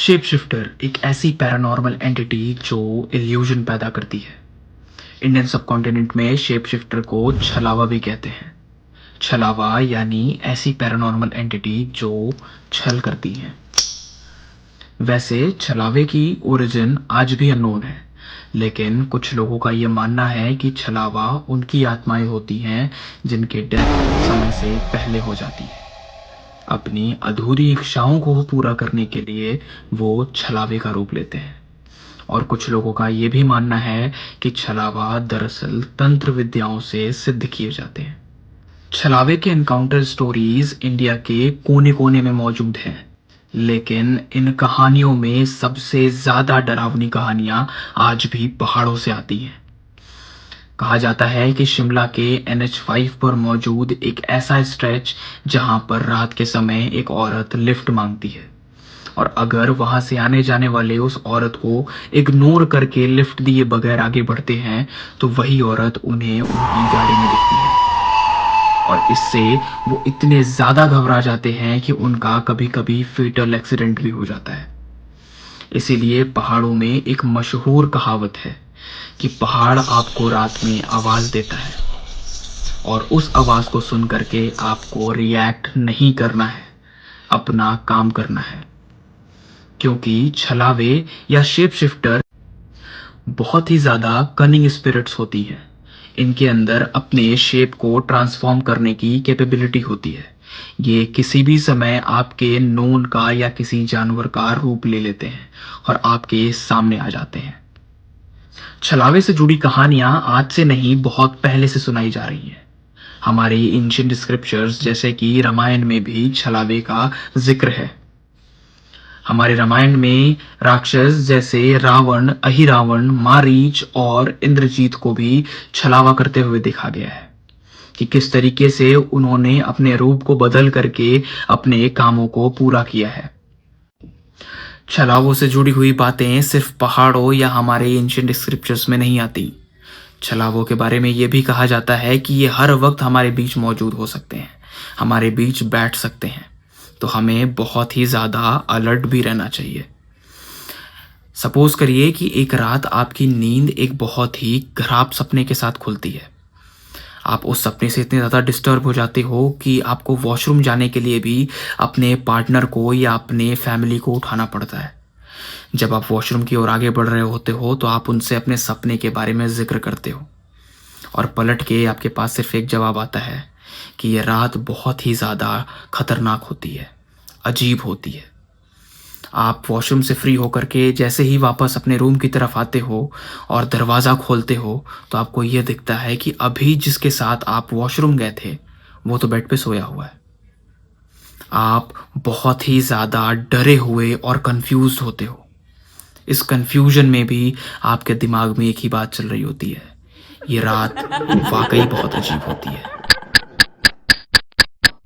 Shape shifter एक ऐसी paranormal entity जो इल्यूजन पैदा करती है। इंडियन सबकॉन्टिनेंट में शेप शिफ्टर को छलावा भी कहते हैं। छलावा यानी ऐसी पैरानॉर्मल एंटिटी जो छल करती है। वैसे छलावे की ओरिजिन आज भी अननोन है, लेकिन कुछ लोगों का ये मानना है कि छलावा उनकी आत्माएं होती हैं जिनके डेथ समय से पहले हो जाती है। अपनी अधूरी इच्छाओं को पूरा करने के लिए वो छलावे का रूप लेते हैं। और कुछ लोगों का ये भी मानना है कि छलावा दरअसल तंत्र विद्याओं से सिद्ध किए जाते हैं। छलावे के एनकाउंटर स्टोरीज इंडिया के कोने कोने में मौजूद हैं, लेकिन इन कहानियों में सबसे ज्यादा डरावनी कहानियां आज भी पहाड़ों से आती हैं। कहा जाता है कि शिमला के NH5 पर मौजूद एक ऐसा स्ट्रेच जहां पर रात के समय एक औरत लिफ्ट मांगती है, और अगर वहां से आने जाने वाले उस औरत को इग्नोर करके लिफ्ट दिए बगैर आगे बढ़ते हैं तो वही औरत उन्हें उनकी गाड़ी में दिखती है। और इससे वो इतने ज्यादा घबरा जाते हैं कि उनका कभी कभी फेटल एक्सीडेंट भी हो जाता है। इसीलिए पहाड़ों में एक मशहूर कहावत है कि पहाड़ आपको रात में आवाज देता है, और उस आवाज को सुन करके आपको रिएक्ट नहीं करना है, अपना काम करना है। क्योंकि छलावे या शेप शिफ्टर बहुत ही ज्यादा कनिंग स्पिरिट्स होती हैं। इनके अंदर अपने शेप को ट्रांसफॉर्म करने की कैपेबिलिटी होती है। ये किसी भी समय आपके नोन का या किसी जानवर का रूप ले लेते हैं और आपके सामने आ जाते हैं। छलावे से जुड़ी कहानियां आज से नहीं, बहुत पहले से सुनाई जा रही हैं। हमारे एंशिएंट स्क्रिप्चर्स जैसे कि रामायण में भी छलावे का जिक्र है। हमारे रामायण में राक्षस जैसे रावण, अहिरावण, मारीच और इंद्रजीत को भी छलावा करते हुए देखा गया है कि किस तरीके से उन्होंने अपने रूप को बदल करके अपने कामों को पूरा किया है। छलावों से जुड़ी हुई बातें सिर्फ पहाड़ों या हमारे एंशिएंट स्क्रिप्चर्स में नहीं आती। छलावों के बारे में यह भी कहा जाता है कि ये हर वक्त हमारे बीच मौजूद हो सकते हैं, हमारे बीच बैठ सकते हैं। तो हमें बहुत ही ज़्यादा अलर्ट भी रहना चाहिए। सपोज करिए कि एक रात आपकी नींद एक बहुत ही खराब सपने के साथ खुलती है। आप उस सपने से इतने ज़्यादा डिस्टर्ब हो जाते हो कि आपको वॉशरूम जाने के लिए भी अपने पार्टनर को या अपने फैमिली को उठाना पड़ता है। जब आप वॉशरूम की ओर आगे बढ़ रहे होते हो तो आप उनसे अपने सपने के बारे में जिक्र करते हो, और पलट के आपके पास सिर्फ एक जवाब आता है कि यह रात बहुत ही ज़्यादा खतरनाक होती है, अजीब होती है। आप वॉशरूम से फ्री होकर के जैसे ही वापस अपने रूम की तरफ आते हो और दरवाज़ा खोलते हो तो आपको यह दिखता है कि अभी जिसके साथ आप वॉशरूम गए थे वो तो बेड पे सोया हुआ है। आप बहुत ही ज़्यादा डरे हुए और कंफ्यूज होते हो। इस कंफ्यूजन में भी आपके दिमाग में एक ही बात चल रही होती है, ये रात वाकई बहुत अजीब होती है।